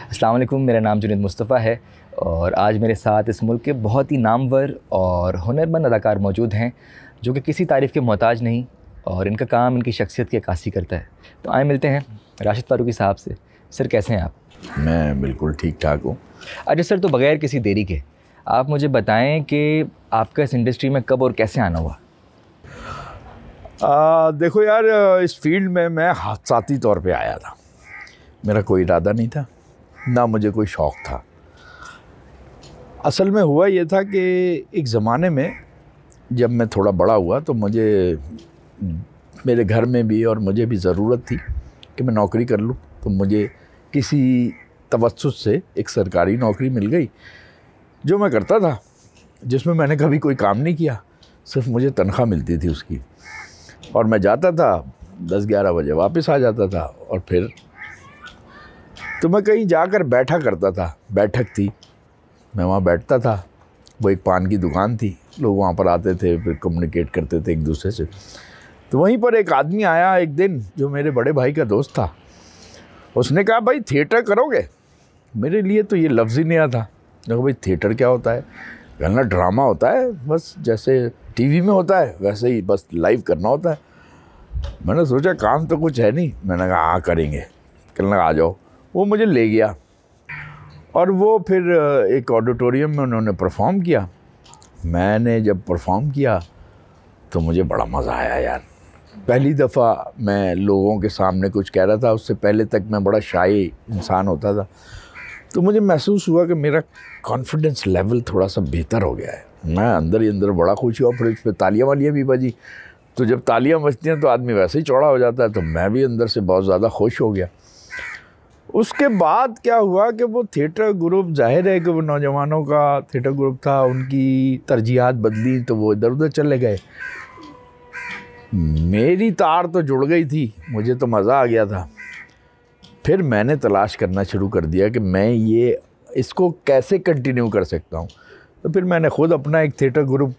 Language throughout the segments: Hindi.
अस्सलाम वालेकुम, मेरा नाम जुनैद मुस्तफ़ा है और आज मेरे साथ इस मुल्क के बहुत ही नामवर और हुनरमंद अदाकार मौजूद हैं जो कि किसी तारीफ़ के मोहताज नहीं और इनका काम इनकी शख्सियत की अक्कासी करता है। तो आए मिलते हैं राशिद फ़ारूकी साहब से। सर कैसे हैं आप? मैं बिल्कुल ठीक ठाक हूँ। अच्छा सर, तो बग़ैर किसी देरी के आप मुझे बताएं कि आपका इस इंडस्ट्री में कब और कैसे आना हुआ? देखो यार, इस फील्ड में मैं हादसाती तौर पे आया था। मेरा कोई इरादा नहीं था, ना मुझे कोई शौक़ था। असल में हुआ ये था कि एक ज़माने में जब मैं थोड़ा बड़ा हुआ तो मुझे मेरे घर में भी और मुझे भी ज़रूरत थी कि मैं नौकरी कर लूँ। तो मुझे किसी तवज्जुह से एक सरकारी नौकरी मिल गई जो मैं करता था, जिसमें मैंने कभी कोई काम नहीं किया, सिर्फ मुझे तनख्वाह मिलती थी उसकी। और मैं जाता था 10-11 बजे वापस आ जाता था और फिर तो मैं कहीं जाकर बैठा करता था। बैठक थी, मैं वहाँ बैठता था। वो एक पान की दुकान थी, लोग वहाँ पर आते थे, फिर कम्युनिकेट करते थे एक दूसरे से। तो वहीं पर एक आदमी आया एक दिन जो मेरे बड़े भाई का दोस्त था। उसने कहा, भाई थिएटर करोगे? मेरे लिए तो ये लफ्ज़ ही नहीं आता। देखो भाई, थिएटर क्या होता है? कहना ड्रामा होता है, बस जैसे टीवी में होता है वैसे ही, बस लाइव करना होता है। मैंने सोचा काम तो कुछ है नहीं। मैंने कहा हाँ करेंगे। कहने लगा आ जाओ। वो मुझे ले गया और वो फिर एक ऑडिटोरियम में उन्होंने परफॉर्म किया। मैंने जब परफॉर्म किया तो मुझे बड़ा मज़ा आया यार। पहली दफ़ा मैं लोगों के सामने कुछ कह रहा था। उससे पहले तक मैं बड़ा शाय इंसान होता था। तो मुझे महसूस हुआ कि मेरा कॉन्फिडेंस लेवल थोड़ा सा बेहतर हो गया है। मैं अंदर ही अंदर बड़ा खुश हुआ। फिर इस पर तालियाँ वालियाँ भी बजी। तो जब तालियाँ बजती हैं तो आदमी वैसे ही चौड़ा हो जाता है। तो मैं भी अंदर से बहुत ज़्यादा खुश हो गया। उसके बाद क्या हुआ कि वो थिएटर ग्रुप, जाहिर है कि वो नौजवानों का थिएटर ग्रुप था, उनकी तरजीहात बदली तो वो इधर उधर चले गए। मेरी तार तो जुड़ गई थी, मुझे तो मज़ा आ गया था। फिर मैंने तलाश करना शुरू कर दिया कि मैं इसको कैसे कंटिन्यू कर सकता हूँ। तो फिर मैंने ख़ुद अपना एक थिएटर ग्रुप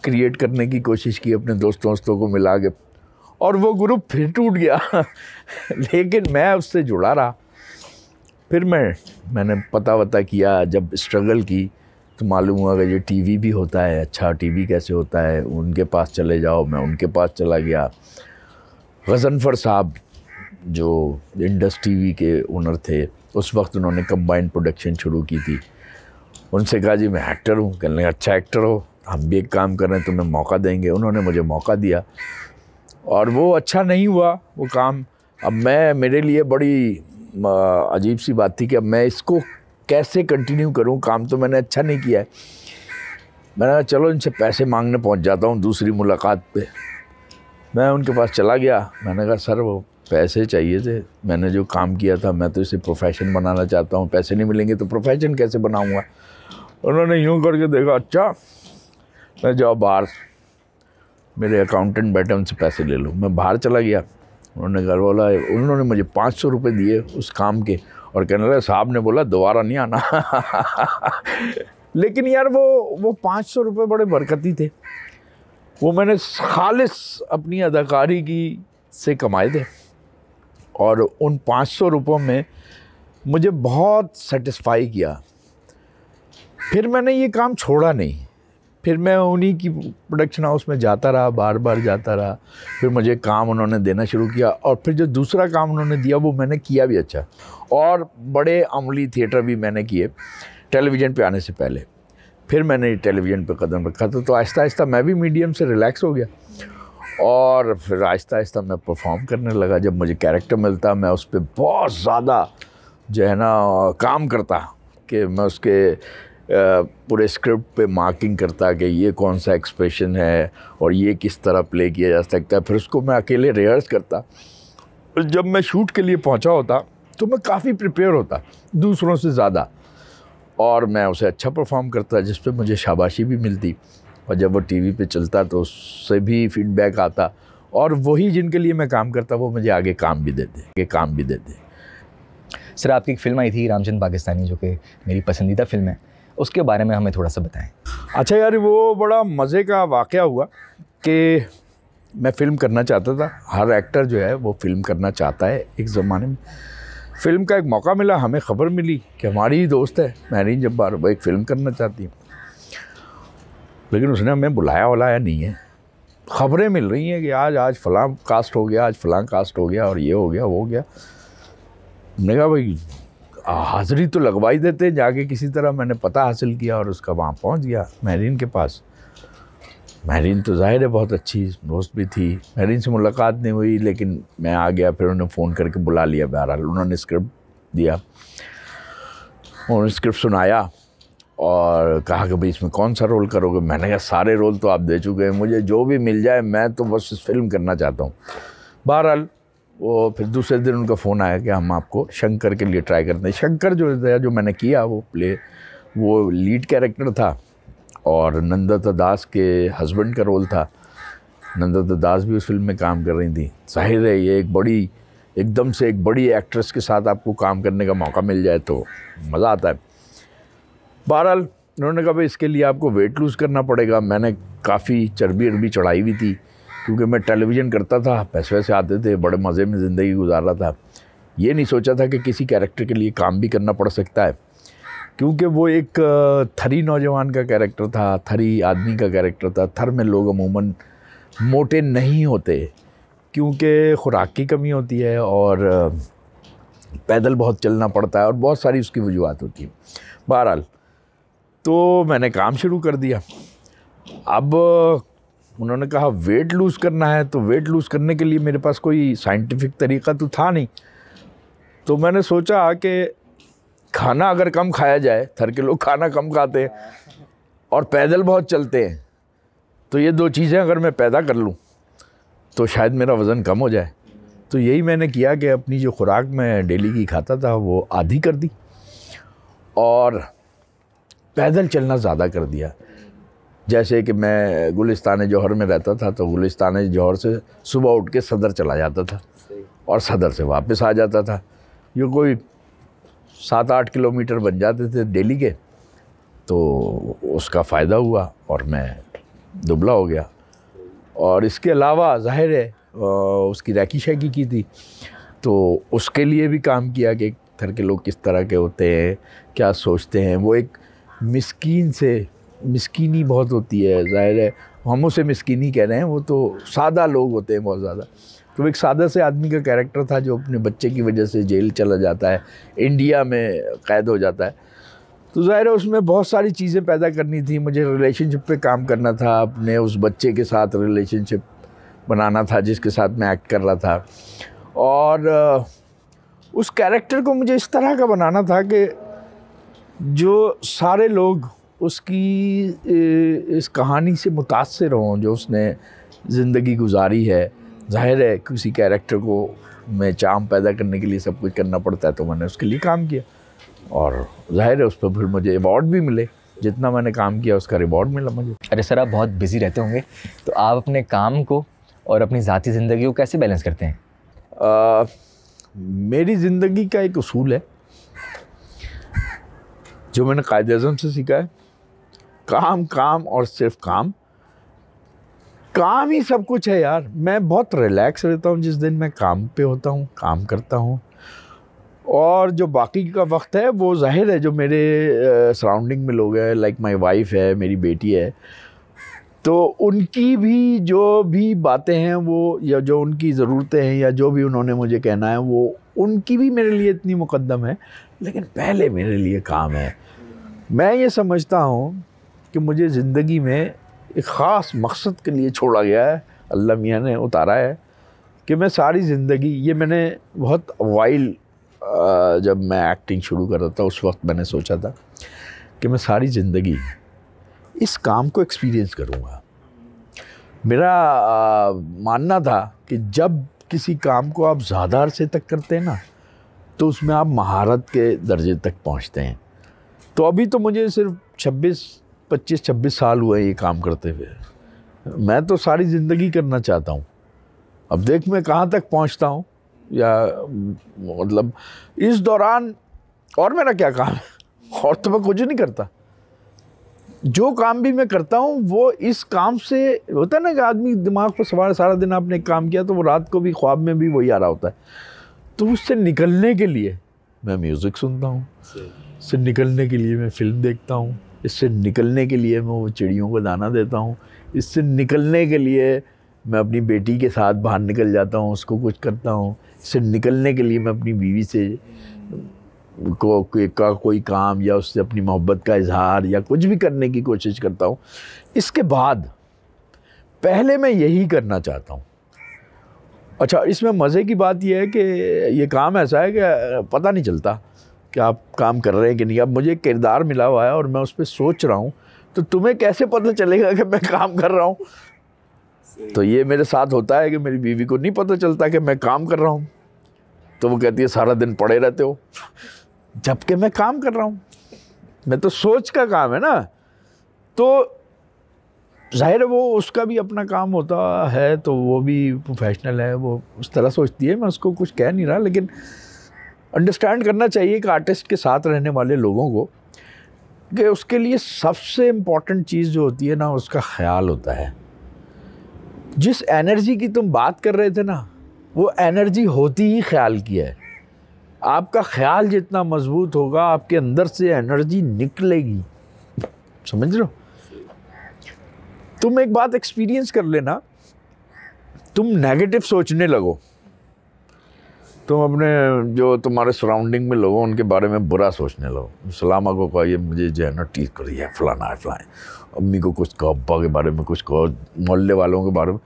क्रिएट करने की कोशिश की अपने दोस्तों को मिला के, और वो ग्रुप फिर टूट गया लेकिन मैं उससे जुड़ा रहा। फिर मैंने पता वता किया, जब स्ट्रगल की तो मालूम हुआ कि ये टीवी भी होता है। अच्छा, टीवी कैसे होता है? उनके पास चले जाओ। मैं उनके पास चला गया। गज़नफ़र साहब जो इंडस टीवी के ओनर थे, उस वक्त उन्होंने कंबाइंड प्रोडक्शन शुरू की थी। उनसे कहा जी मैं एक्टर हूँ। कहने लगे अच्छा एक्टर हो, हम भी एक काम कर रहे हैं, तुम्हें मौका देंगे। उन्होंने मुझे मौका दिया और वो अच्छा नहीं हुआ वो काम। अब मेरे लिए बड़ी अजीब सी बात थी कि अब मैं इसको कैसे कंटिन्यू करूं। काम तो मैंने अच्छा नहीं किया है। मैंने कहा चलो इनसे पैसे मांगने पहुंच जाता हूं। दूसरी मुलाकात पे मैं उनके पास चला गया। मैंने कहा सर वो पैसे चाहिए थे, मैंने जो काम किया था मैं तो इसे प्रोफेशन बनाना चाहता हूं, पैसे नहीं मिलेंगे तो प्रोफेशन कैसे बनाऊंगा? उन्होंने यूँ करके देखा, अच्छा मैं जाओ बाहर, मेरे अकाउंटेंट बैठे, उनसे पैसे ले लो। मैं बाहर चला गया। उन्होंने मुझे 500 रुपये दिए उस काम के और कहने लगे साहब ने बोला दोबारा नहीं आना लेकिन यार वो 500 रुपये बड़े बरकती थे। वो मैंने खालिस अपनी अदाकारी की से कमाए थे और उन 500 रुपयों में मुझे बहुत सेटिस्फाई किया। फिर मैंने ये काम छोड़ा नहीं। फिर मैं उन्हीं की प्रोडक्शन हाउस में जाता रहा, बार बार जाता रहा। फिर मुझे काम उन्होंने देना शुरू किया और फिर जो दूसरा काम उन्होंने दिया वो मैंने किया भी अच्छा। और बड़े अमली थिएटर भी मैंने किए टेलीविज़न पे आने से पहले। फिर मैंने टेलीविज़न पे कदम रखा तो आहिस्ता आहिस्ता मैं भी मीडियम से रिलैक्स हो गया और फिर आहिस्ता आहिस्ता मैं परफॉर्म करने लगा। जब मुझे कैरेक्टर मिलता मैं उस पर बहुत ज़्यादा जो है ना काम करता कि मैं उसके पूरे स्क्रिप्ट पे मार्किंग करता कि ये कौन सा एक्सप्रेशन है और ये किस तरह प्ले किया जा सकता है। फिर उसको मैं अकेले रिहर्स करता। जब मैं शूट के लिए पहुंचा होता तो मैं काफ़ी प्रिपेयर होता दूसरों से ज़्यादा, और मैं उसे अच्छा परफॉर्म करता जिस पे मुझे शाबाशी भी मिलती। और जब वो टीवी पे चलता तो उससे भी फीडबैक आता और वही जिनके लिए मैं काम करता वो मुझे आगे काम भी देते। सर आपकी एक फ़िल्म आई थी रामचंद पाकिस्तानी, जो कि मेरी पसंदीदा फ़िल्म है, उसके बारे में हमें थोड़ा सा बताएं। अच्छा यार, वो बड़ा मज़े का वाक़या हुआ कि मैं फ़िल्म करना चाहता था। हर एक्टर जो है वो फ़िल्म करना चाहता है एक ज़माने में। फिल्म का एक मौका मिला, हमें ख़बर मिली कि हमारी ही दोस्त है महरीन जब्बार, वो एक फ़िल्म करना चाहती है, लेकिन उसने हमें बुलाया वलाया नहीं है। ख़बरें मिल रही हैं कि आज फ़लाँ कास्ट हो गया, आज फ़लाँ कास्ट हो गया, और ये हो गया वो हो गया। मैंने कहा भाई हाज़िरी तो लगवा ही देते। जाके किसी तरह मैंने पता हासिल किया और उसका वहाँ पहुँच गया महरीन के पास। महरीन तो ज़ाहिर है बहुत अच्छी दोस्त भी थी, महरीन से मुलाकात नहीं हुई, लेकिन मैं आ गया। फिर उन्होंने फ़ोन करके बुला लिया। बहरहाल उन्होंने स्क्रिप्ट दिया, उन्होंने स्क्रिप्ट सुनाया और कहा कि भाई इसमें कौन सा रोल करोगे। मैंने कहा सारे रोल तो आप दे चुके हैं, मुझे जो भी मिल जाए, मैं तो बस इस फिल्म करना चाहता हूँ। बहरहाल वो फिर दूसरे दिन उनका फ़ोन आया कि हम आपको शंकर के लिए ट्राई करते हैं। शंकर जो मैंने किया वो लीड कैरेक्टर था और नंदता दास के हस्बैंड का रोल था। नंदता दास भी उस फिल्म में काम कर रही थी। जाहिर है ये एकदम से एक बड़ी एक्ट्रेस के साथ आपको काम करने का मौका मिल जाए तो मज़ा आता है। बहरहाल उन्होंने कहा भाई इसके लिए आपको वेट लूज़ करना पड़ेगा। मैंने काफ़ी चर्बी चढ़ाई हुई थी क्योंकि मैं टेलीविज़न करता था, पैसे वैसे आते थे, बड़े मज़े में ज़िंदगी गुजार रहा था। ये नहीं सोचा था कि किसी कैरेक्टर के लिए काम भी करना पड़ सकता है, क्योंकि वो एक थरी नौजवान का कैरेक्टर था, थरी आदमी का कैरेक्टर था। थर में लोग अमूमन मोटे नहीं होते क्योंकि खुराक की कमी होती है और पैदल बहुत चलना पड़ता है और बहुत सारी उसकी वजूहत होती है। बहरहाल तो मैंने काम शुरू कर दिया। अब उन्होंने कहा वेट लूज़ करना है, तो वेट लूज़ करने के लिए मेरे पास कोई साइंटिफिक तरीका तो था नहीं। तो मैंने सोचा कि खाना अगर कम खाया जाए, थर के लोग खाना कम खाते हैं और पैदल बहुत चलते हैं, तो ये दो चीज़ें अगर मैं पैदा कर लूँ तो शायद मेरा वज़न कम हो जाए। तो यही मैंने किया कि अपनी जो खुराक मैं डेली की खाता था वो आधी कर दी और पैदल चलना ज़्यादा कर दिया। जैसे कि मैं गुलिस्तान जौहर में रहता था, तो गुलिस्तान जौहर से सुबह उठ के सदर चला जाता था और सदर से वापस आ जाता था। ये कोई 7-8 किलोमीटर बन जाते थे डेली के। तो उसका फ़ायदा हुआ और मैं दुबला हो गया। और इसके अलावा ज़ाहिर है उसकी रैकी शैकी की थी, तो उसके लिए भी काम किया कि थर के लोग किस तरह के होते हैं, क्या सोचते हैं। वो एक मिस्कीनी बहुत होती है, ज़ाहिर है हम उसे मिस्कीनी कह रहे हैं, वो तो सादा लोग होते हैं बहुत ज़्यादा। तो एक सादा से आदमी का कैरेक्टर था जो अपने बच्चे की वजह से जेल चला जाता है, इंडिया में कैद हो जाता है। तो ज़ाहिर है उसमें बहुत सारी चीज़ें पैदा करनी थी। मुझे रिलेशनशिप पे काम करना था, अपने उस बच्चे के साथ रिलेशनशिप बनाना था जिसके साथ मैं एक्ट कर रहा था। और उस कैरेक्टर को मुझे इस तरह का बनाना था कि जो सारे लोग उसकी इस कहानी से मुतासिर हों जो उसने ज़िंदगी गुजारी है। ज़ाहिर है किसी कैरेक्टर को में चार्म पैदा करने के लिए सब कुछ करना पड़ता है, तो मैंने उसके लिए काम किया और ज़ाहिर है उस पर फिर मुझे अवार्ड भी मिले। जितना मैंने काम किया उसका रिवॉर्ड मिला मुझे। अरे सर, आप बहुत बिज़ी रहते होंगे, तो आप अपने काम को और अपनी ज़ाती ज़िंदगी को कैसे बैलेंस करते हैं? मेरी ज़िंदगी का एक उसूल है जो मैंने कायद-ए-आज़म से सीखा है, काम और सिर्फ काम ही सब कुछ है यार। मैं बहुत रिलैक्स रहता हूँ जिस दिन मैं काम पे होता हूँ, काम करता हूँ, और जो बाकी का वक्त है वो ज़ाहिर है जो मेरे सराउंडिंग में लोग हैं, लाइक माय वाइफ है, मेरी बेटी है, तो उनकी भी जो भी बातें हैं वो, या जो उनकी ज़रूरतें हैं, या जो भी उन्होंने मुझे कहना है, वो उनकी भी मेरे लिए इतनी मुक़द्दम है, लेकिन पहले मेरे लिए काम है। मैं ये समझता हूँ कि मुझे ज़िंदगी में एक ख़ास मकसद के लिए छोड़ा गया है, अल्लाह मियाँ ने उतारा है कि मैं सारी ज़िंदगी, ये मैंने बहुत वाइल जब मैं एक्टिंग शुरू कर रहा था उस वक्त मैंने सोचा था कि मैं सारी ज़िंदगी इस काम को एक्सपीरियंस करूँगा। मेरा मानना था कि जब किसी काम को आप ज़्यादा अरसे तक करते हैं ना, तो उसमें आप महारत के दर्जे तक पहुँचते हैं। तो अभी तो मुझे सिर्फ 25-26 साल हुए ये काम करते हुए, मैं तो सारी ज़िंदगी करना चाहता हूँ। अब देख मैं कहाँ तक पहुँचता हूँ, या मतलब इस दौरान और मेरा क्या काम है, और तो मैं कुछ नहीं करता। जो काम भी मैं करता हूँ वो इस काम से होता है ना कि आदमी दिमाग पर सवार सारा दिन आपने काम किया तो वो रात को भी ख्वाब में भी वही आ रहा होता है। तो उससे निकलने के लिए मैं म्यूज़िक सुनता हूँ, इससे निकलने के लिए मैं फ़िल्म देखता हूँ, इससे निकलने के लिए मैं वो चिड़ियों को दाना देता हूँ, इससे निकलने के लिए मैं अपनी बेटी के साथ बाहर निकल जाता हूँ, उसको कुछ करता हूँ, इससे निकलने के लिए मैं अपनी बीवी से कोई काम या उससे अपनी मोहब्बत का इजहार या कुछ भी करने की कोशिश करता हूँ। इसके बाद पहले मैं यही करना चाहता हूँ। अच्छा, इसमें मज़े की बात यह है कि ये काम ऐसा है कि पता नहीं चलता कि आप काम कर रहे हैं कि नहीं। अब मुझे किरदार मिला हुआ है और मैं उस पर सोच रहा हूँ, तो तुम्हें कैसे पता चलेगा कि मैं काम कर रहा हूँ? तो ये मेरे साथ होता है कि मेरी बीवी को नहीं पता चलता कि मैं काम कर रहा हूँ, तो वो कहती है सारा दिन पड़े रहते हो, जबकि मैं काम कर रहा हूँ। मैं तो सोच का काम है ना, तो जाहिर है वो उसका भी अपना काम होता है, तो वो भी प्रोफेशनल है, वो उस तरह सोचती है। मैं उसको कुछ कह नहीं रहा, लेकिन अंडरस्टैंड करना चाहिए कि आर्टिस्ट के साथ रहने वाले लोगों को कि उसके लिए सबसे इम्पॉर्टेंट चीज़ जो होती है ना, उसका ख्याल होता है। जिस एनर्जी की तुम बात कर रहे थे ना, वो एनर्जी होती ही ख्याल की है। आपका ख्याल जितना मजबूत होगा, आपके अंदर से एनर्जी निकलेगी। समझ रहे हो? तुम एक बात एक्सपीरियंस कर लेना, तुम नेगेटिव सोचने लगो, तुम अपने जो तुम्हारे सराउंडिंग में लोग हैं उनके बारे में बुरा सोचने लगो। सलामा को कहा ये मुझे जो है ना टीज करी है, फलाना है फलाना, अम्मी को कुछ कहो, अब्बा के बारे में कुछ कहो, मोहल्ले वालों के बारे में,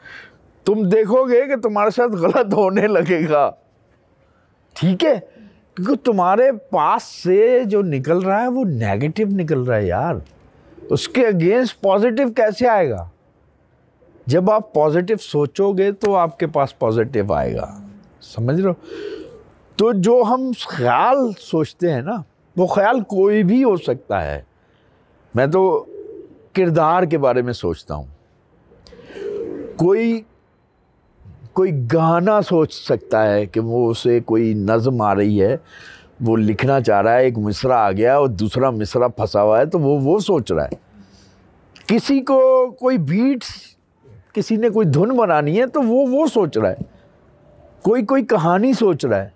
तुम देखोगे कि तुम्हारे साथ गलत होने लगेगा। ठीक है? क्योंकि तुम्हारे पास से जो निकल रहा है वो नेगेटिव निकल रहा है यार। उसके अगेंस्ट पॉजिटिव कैसे आएगा? जब आप पॉजिटिव सोचोगे तो आपके पास पॉजिटिव आएगा। समझ रहे हो? तो जो हम ख्याल सोचते हैं ना, वो ख्याल कोई भी हो सकता है। मैं तो किरदार के बारे में सोचता हूँ, कोई गाना सोच सकता है कि वो उसे कोई नज़म आ रही है, वो लिखना चाह रहा है, एक मिसरा आ गया और दूसरा मिसरा फंसा हुआ है, तो वो सोच रहा है। किसी को कोई बीट्स, किसी ने कोई धुन बनानी है, तो वो सोच रहा है। कोई कहानी सोच रहा है।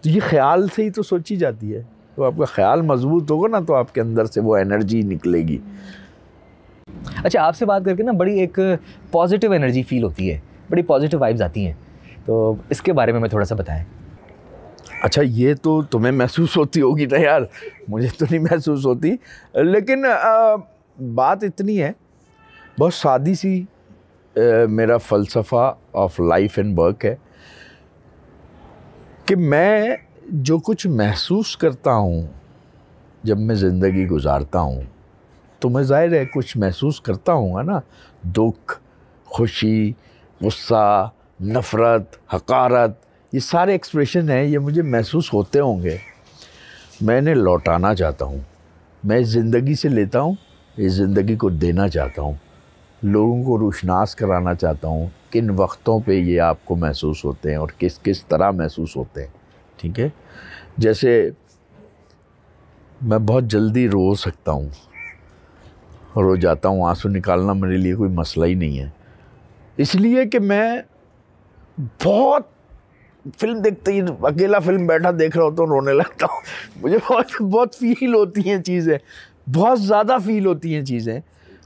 तो ये ख्याल से ही तो सोची जाती है। तो आपका ख्याल मजबूत होगा ना, तो आपके अंदर से वो एनर्जी निकलेगी। अच्छा, आपसे बात करके ना बड़ी एक पॉजिटिव एनर्जी फील होती है, बड़ी पॉजिटिव वाइब्स आती हैं, तो इसके बारे में मैं थोड़ा सा बताएं। अच्छा, ये तो तुम्हें महसूस होती होगी ना यार, मुझे तो नहीं महसूस होती, लेकिन बात इतनी है, बहुत सादी सी मेरा फ़लसफ़ा ऑफ लाइफ एंड वर्क है कि मैं जो कुछ महसूस करता हूँ जब मैं ज़िंदगी गुजारता हूँ, तो मैं ज़ाहिर है कुछ महसूस करता हूँ ना, दुख, खुशी, गुस्सा, नफ़रत, हकारत, ये सारे एक्सप्रेशन हैं, ये मुझे महसूस होते होंगे। मैं इन्हें लौटाना चाहता हूँ। मैं इस ज़िंदगी से लेता हूँ, इस ज़िंदगी को देना चाहता हूँ, लोगों को रोशनास कराना चाहता हूँ किन वक्तों पे ये आपको महसूस होते हैं और किस किस तरह महसूस होते हैं। ठीक है? जैसे मैं बहुत जल्दी रो सकता हूँ, रो जाता हूँ, आंसू निकालना मेरे लिए कोई मसला ही नहीं है, इसलिए कि मैं बहुत फिल्म देखते ही अकेला फिल्म बैठा देख रहा होता हूँ, रोने लगता हूँ। मुझे बहुत फील होती हैं चीज़ें, बहुत ज़्यादा फील होती हैं चीज़ें।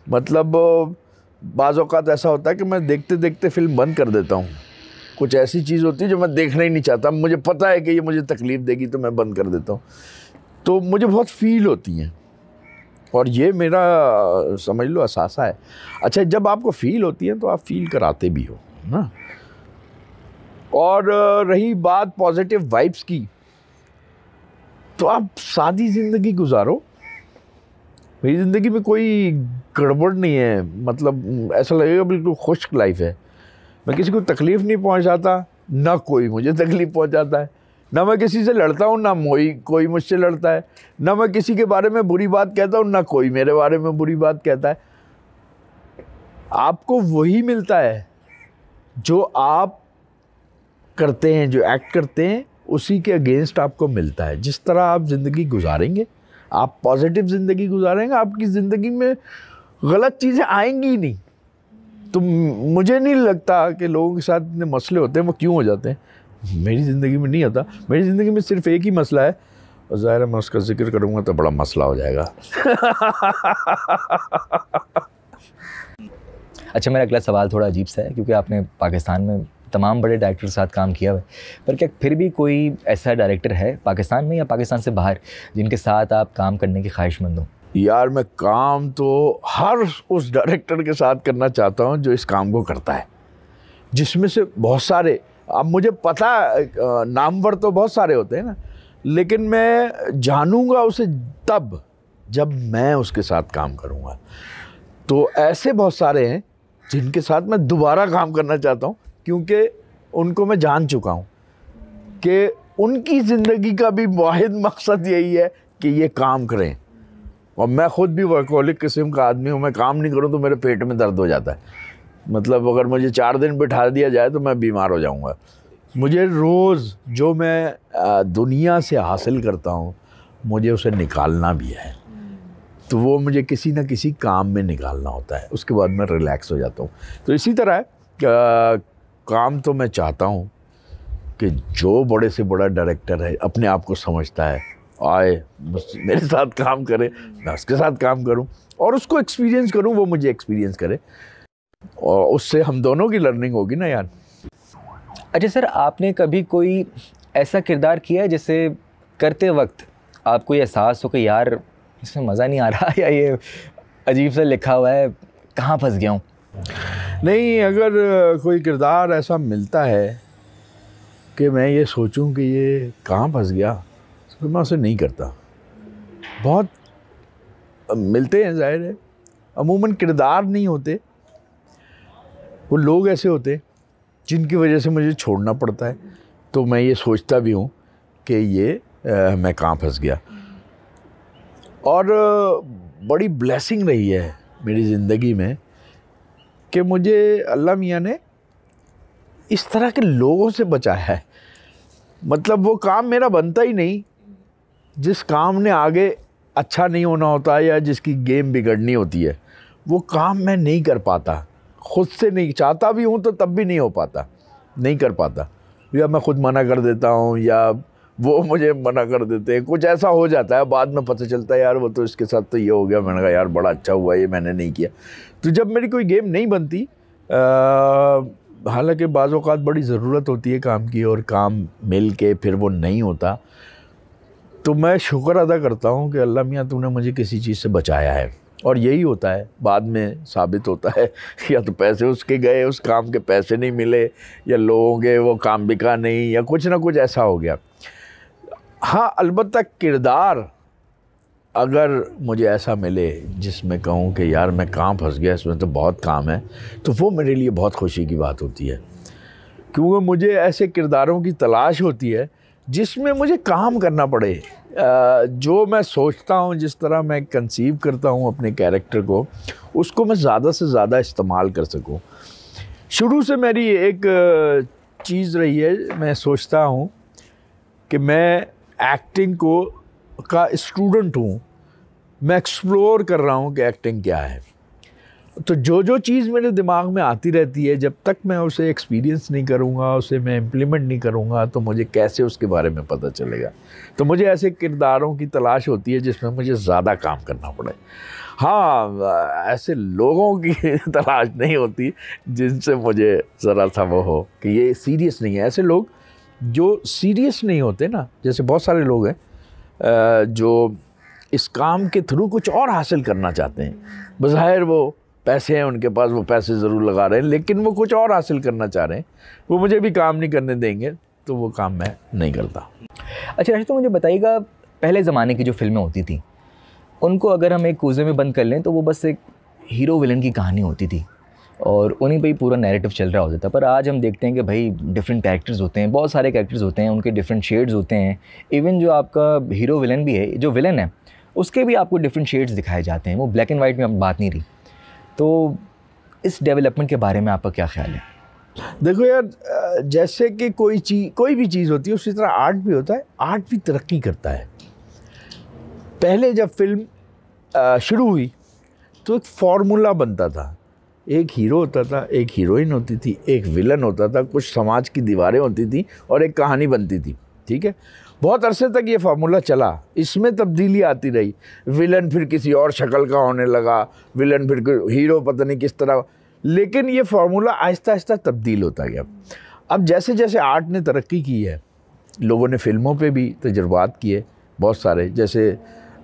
मतलब बाज़ औक़ात ऐसा होता है कि मैं देखते देखते फिल्म बंद कर देता हूँ। कुछ ऐसी चीज़ होती है जो मैं देखना ही नहीं चाहता, मुझे पता है कि ये मुझे तकलीफ़ देगी, तो मैं बंद कर देता हूँ। तो मुझे बहुत फील होती हैं और ये मेरा समझ लो असासा है। अच्छा, जब आपको फील होती है तो आप फील कराते भी हो ना। और रही बात पॉजिटिव वाइब्स की, तो आप सादी ज़िंदगी गुजारो। मेरी ज़िंदगी में कोई गड़बड़ नहीं है, मतलब ऐसा लगेगा बिल्कुल खुश्क लाइफ है। मैं किसी को तकलीफ़ नहीं पहुंचाता, ना कोई मुझे तकलीफ़ पहुंचाता है, ना मैं किसी से लड़ता हूँ, ना कोई मुझसे लड़ता है, ना मैं किसी के बारे में बुरी बात कहता हूँ, ना कोई मेरे बारे में बुरी बात कहता है। आपको वही मिलता है जो आप करते हैं, जो एक्ट करते हैं, उसी के अगेंस्ट आपको मिलता है। जिस तरह आप ज़िंदगी गुजारेंगे, आप पॉजिटिव ज़िंदगी गुजारेंगे, आपकी ज़िंदगी में गलत चीज़ें आएंगी ही नहीं। तो मुझे नहीं लगता कि लोगों के साथ इतने मसले होते हैं, वो क्यों हो जाते हैं। मेरी ज़िंदगी में नहीं आता। मेरी ज़िंदगी में सिर्फ एक ही मसला है, और ज़ाहिर है मैं उसका जिक्र करूँगा तो बड़ा मसला हो जाएगा। अच्छा, मेरा अगला सवाल थोड़ा अजीब सा है, क्योंकि आपने पाकिस्तान में तमाम बड़े डायरेक्टर के साथ काम किया हुआ है, पर क्या फिर भी कोई ऐसा डायरेक्टर है पाकिस्तान में या पाकिस्तान से बाहर जिनके साथ आप काम करने की ख्वाहिशमंद हो? यार मैं काम तो हर उस डायरेक्टर के साथ करना चाहता हूँ जो इस काम को करता है, जिसमें से बहुत सारे, अब मुझे पता नामवर तो बहुत सारे होते हैं ना, लेकिन मैं जानूंगा उसे तब जब मैं उसके साथ काम करूंगा। तो ऐसे बहुत सारे हैं जिनके साथ मैं दोबारा काम करना चाहता हूं, क्योंकि उनको मैं जान चुका हूं कि उनकी ज़िंदगी का भी वाहिद मकसद यही है कि ये काम करें। और मैं ख़ुद भी वर्कहोलिक किस्म का आदमी हूँ, मैं काम नहीं करूँ तो मेरे पेट में दर्द हो जाता है। मतलब अगर मुझे 4 दिन बिठा दिया जाए तो मैं बीमार हो जाऊँगा। मुझे रोज़ जो मैं दुनिया से हासिल करता हूँ मुझे उसे निकालना भी है, तो वो मुझे किसी न किसी काम में निकालना होता है, उसके बाद मैं रिलैक्स हो जाता हूँ। तो इसी तरह काम तो मैं चाहता हूँ कि जो बड़े से बड़ा डायरेक्टर है, अपने आप को समझता है, आए बस मेरे साथ काम करे, मैं उसके साथ काम करूं और उसको एक्सपीरियंस करूं, वो मुझे एक्सपीरियंस करे, और उससे हम दोनों की लर्निंग होगी ना यार। अच्छा सर, आपने कभी कोई ऐसा किरदार किया है जिसे करते वक्त आपको ये एहसास हो कि यार इसमें मज़ा नहीं आ रहा या ये अजीब सा लिखा हुआ है, कहाँ फंस गया हूँ? नहीं, अगर कोई किरदार ऐसा मिलता है कि मैं ये सोचूं कि ये कहाँ फंस गया, तो मैं उसे नहीं करता। बहुत मिलते हैं, जाहिर है, अमूमन किरदार नहीं होते, वो लोग ऐसे होते जिनकी वजह से मुझे छोड़ना पड़ता है। तो मैं ये सोचता भी हूँ कि ये मैं कहाँ फंस गया। और बड़ी ब्लेसिंग रही है मेरी ज़िंदगी में कि मुझे अल्लाह मियाँ ने इस तरह के लोगों से बचाया है। मतलब वो काम मेरा बनता ही नहीं जिस काम ने आगे अच्छा नहीं होना होता या जिसकी गेम बिगड़नी होती है, वो काम मैं नहीं कर पाता, खुद से नहीं, चाहता भी हूँ तो तब भी नहीं हो पाता, नहीं कर पाता, या मैं खुद मना कर देता हूँ या वो मुझे मना कर देते हैं, कुछ ऐसा हो जाता है। बाद में पता चलता है यार वो तो इसके साथ तो ये हो गया, मैंने कहा यार बड़ा अच्छा हुआ ये मैंने नहीं किया। तो जब मेरी कोई गेम नहीं बनती, हालांकि बाज़ औक़ात बड़ी ज़रूरत होती है काम की और काम मिल के फिर वो नहीं होता, तो मैं शुक्र अदा करता हूँ कि अल्लाह मियाँ तूने मुझे किसी चीज़ से बचाया है। और यही होता है, बाद में साबित होता है या तो पैसे उसके गए, उस काम के पैसे नहीं मिले, या लोगों के वो काम बिका नहीं, या कुछ ना कुछ ऐसा हो गया। हाँ, अलबत्ता किरदार अगर मुझे ऐसा मिले जिसमें कहूँ कि यार मैं कहाँ फंस गया, इसमें तो बहुत काम है, तो वो मेरे लिए बहुत खुशी की बात होती है, क्योंकि मुझे ऐसे किरदारों की तलाश होती है जिसमें मुझे काम करना पड़े। जो मैं सोचता हूँ, जिस तरह मैं कंसीव करता हूँ अपने कैरेक्टर को, उसको मैं ज़्यादा से ज़्यादा इस्तेमाल कर सकूँ। शुरू से मेरी एक चीज़ रही है, मैं सोचता हूँ कि मैं एक्टिंग का स्टूडेंट हूँ, मैं एक्सप्लोर कर रहा हूँ कि एक्टिंग क्या है। तो जो चीज़ मेरे दिमाग में आती रहती है, जब तक मैं उसे एक्सपीरियंस नहीं करूँगा, उसे मैं इम्प्लीमेंट नहीं करूँगा, तो मुझे कैसे उसके बारे में पता चलेगा। तो मुझे ऐसे किरदारों की तलाश होती है जिसमें मुझे ज़्यादा काम करना पड़े। हाँ, ऐसे लोगों की तलाश नहीं होती जिनसे मुझे ज़रा सा वो हो कि ये सीरियस नहीं है। ऐसे लोग जो सीरियस नहीं होते ना, जैसे बहुत सारे लोग हैं जो इस काम के थ्रू कुछ और हासिल करना चाहते हैं। बज़ाहिर वो पैसे हैं उनके पास, वो पैसे ज़रूर लगा रहे हैं, लेकिन वो कुछ और हासिल करना चाह रहे हैं, वो मुझे भी काम नहीं करने देंगे, तो वो काम मैं नहीं करता। अच्छा राशिद, तो मुझे बताइएगा, पहले ज़माने की जो फ़िल्में होती थी उनको अगर हम एक कूज़े में बंद कर लें तो वो बस एक हीरो विलन की कहानी होती थी और उन्हीं पे ही पूरा नैरेटिव चल रहा होता था। पर आज हम देखते हैं कि भाई डिफरेंट कैरेक्टर्स होते हैं, बहुत सारे कैरेक्टर्स होते हैं, उनके डिफरेंट शेड्स होते हैं। इवन जो आपका हीरो विलन भी है, जो विलन है उसके भी आपको डिफरेंट शेड्स दिखाए जाते हैं, वो ब्लैक एंड वाइट में अब बात नहीं रही। तो इस डेवलपमेंट के बारे में आपका क्या ख्याल है? देखो यार, जैसे कि कोई भी चीज़ होती है, उसी तरह आर्ट भी होता है। आर्ट भी तरक्की करता है। पहले जब फिल्म शुरू हुई तो एक फार्मूला बनता था एक हीरो होता था, एक हीरोइन होती थी, एक विलन होता था, कुछ समाज की दीवारें होती थी और एक कहानी बनती थी, ठीक है। बहुत अरसे तक ये फार्मूला चला, इसमें तब्दीली आती रही, विलन फिर किसी और शक्ल का होने लगा, विलन फिर हीरो पता नहीं किस तरह, लेकिन ये फार्मूला आहिस्ता आहिस्ता तब्दील होता गया। अब जैसे जैसे आर्ट ने तरक्की की है, लोगों ने फिल्मों पे भी तजुर्बात किए बहुत सारे, जैसे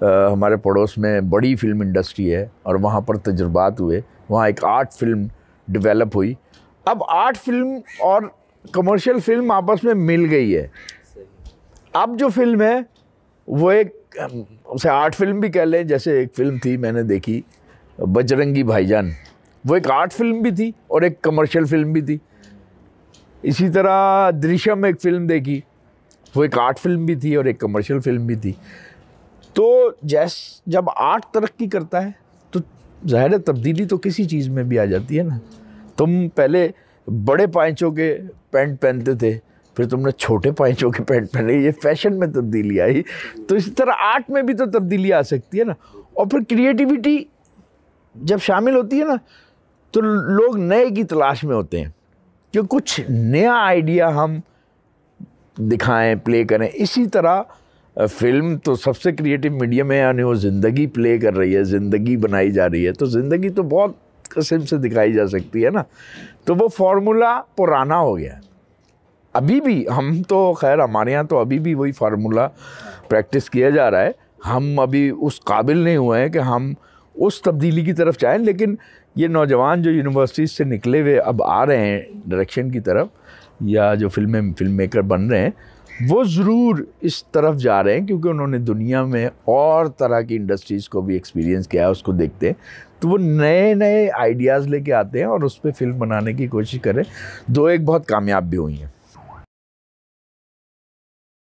हमारे पड़ोस में बड़ी फिल्म इंडस्ट्री है और वहाँ पर तजुर्बात हुए, वहाँ एक आर्ट फिल्म डेवलप हुई। अब आर्ट फिल्म और कमर्शियल फिल्म आपस में मिल गई है। अब जो फिल्म है वो एक, उसे आर्ट फिल्म भी कह लें, जैसे एक फिल्म थी मैंने देखी बजरंगी भाईजान, वो एक आर्ट फिल्म भी थी और एक कमर्शियल फिल्म भी थी। इसी तरह दृश्यम एक फ़िल्म देखी, वो एक आर्ट फिल्म भी थी और एक कमर्शियल फिल्म भी थी। तो जब आर्ट तरक्की करता है तो ज़ाहिर है तब्दीली तो किसी चीज़ में भी आ जाती है ना। तुम पहले बड़े पाइचों के पैंट पहनते थे, फिर तुमने छोटे पाइचों के पैंट पहने, ये फैशन में तब्दीली आई। तो इसी तरह आर्ट में भी तो तब्दीली आ सकती है ना। और फिर क्रिएटिविटी जब शामिल होती है ना, तो लोग नए की तलाश में होते हैं कि कुछ नया आइडिया हम दिखाएं, प्ले करें। इसी तरह फिल्म तो सबसे क्रिएटिव मीडियम है, यानी वो ज़िंदगी प्ले कर रही है, ज़िंदगी बनाई जा रही है, तो ज़िंदगी तो बहुत किस्म से दिखाई जा सकती है ना। तो वो फार्मूला पुराना हो गया। अभी भी हम तो खैर हमारे यहाँ तो अभी भी वही फार्मूला प्रैक्टिस किया जा रहा है। हम अभी उस काबिल नहीं हुए हैं कि हम उस तब्दीली की तरफ जाएं, लेकिन ये नौजवान जो यूनिवर्सिटीज़ से निकले हुए अब आ रहे हैं डायरेक्शन की तरफ, या जो फिल्म मेकर बन रहे हैं, वो ज़रूर इस तरफ जा रहे हैं, क्योंकि उन्होंने दुनिया में और तरह की इंडस्ट्रीज़ को भी एक्सपीरियंस किया है, उसको देखते हैं, तो वो नए नए आइडियाज़ लेके आते हैं और उस पर फिल्म बनाने की कोशिश करें। दो एक बहुत कामयाब भी हुई हैं।